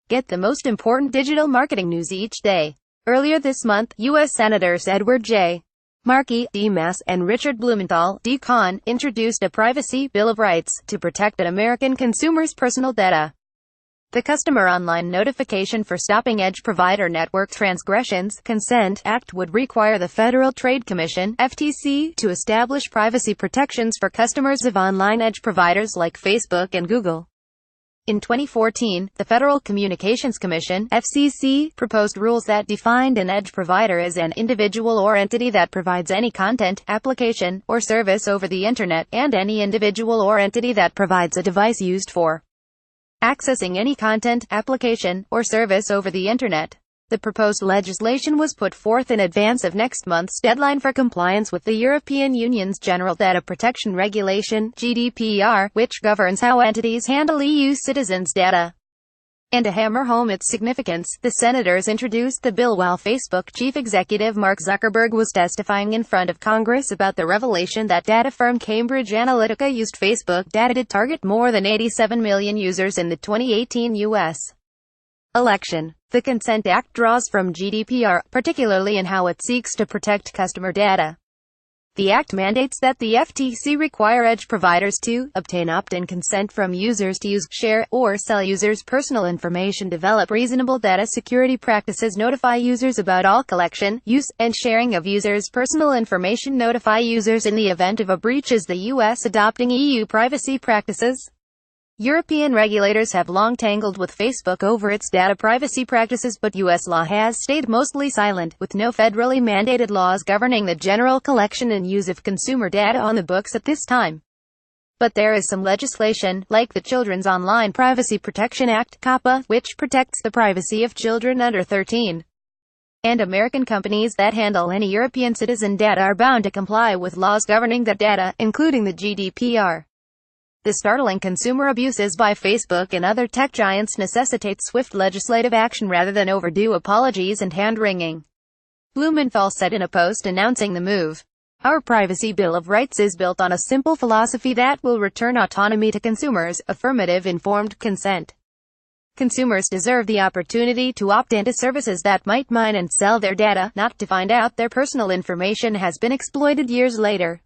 Get the most important digital marketing news each day. Earlier this month, U.S. Senators Edward J. Markey, D. Mass, and Richard Blumenthal, D. Con, introduced a Privacy Bill of Rights to protect American consumers' personal data. The Customer Online Notification for Stopping Edge Provider Network Transgressions (Consent) Act would require the Federal Trade Commission (FTC) to establish privacy protections for customers of online edge providers like Facebook and Google. In 2014, the Federal Communications Commission (FCC) proposed rules that defined an edge provider as an individual or entity that provides any content, application, or service over the Internet, and any individual or entity that provides a device used for accessing any content, application, or service over the Internet. The proposed legislation was put forth in advance of next month's deadline for compliance with the European Union's General Data Protection Regulation (GDPR), which governs how entities handle EU citizens' data. And to hammer home its significance, the senators introduced the bill while Facebook chief executive Mark Zuckerberg was testifying in front of Congress about the revelation that data firm Cambridge Analytica used Facebook data to target more than 87 million users in the 2018 U.S. election. The Consent Act draws from GDPR, particularly in how it seeks to protect customer data. The Act mandates that the FTC require edge providers to obtain opt-in consent from users to use, share, or sell users' personal information, develop reasonable data security practices, notify users about all collection, use, and sharing of users' personal information, notify users in the event of a breach. Is the U.S. adopting EU privacy practices? European regulators have long tangled with Facebook over its data privacy practices, but U.S. law has stayed mostly silent, with no federally mandated laws governing the general collection and use of consumer data on the books at this time. But there is some legislation, like the Children's Online Privacy Protection Act (COPPA), which protects the privacy of children under 13. And American companies that handle any European citizen data are bound to comply with laws governing that data, including the GDPR. The startling consumer abuses by Facebook and other tech giants necessitate swift legislative action rather than overdue apologies and hand-wringing. Blumenthal said in a post announcing the move, "Our Privacy Bill of Rights is built on a simple philosophy that will return autonomy to consumers: affirmative informed consent. Consumers deserve the opportunity to opt into services that might mine and sell their data, not to find out their personal information has been exploited years later."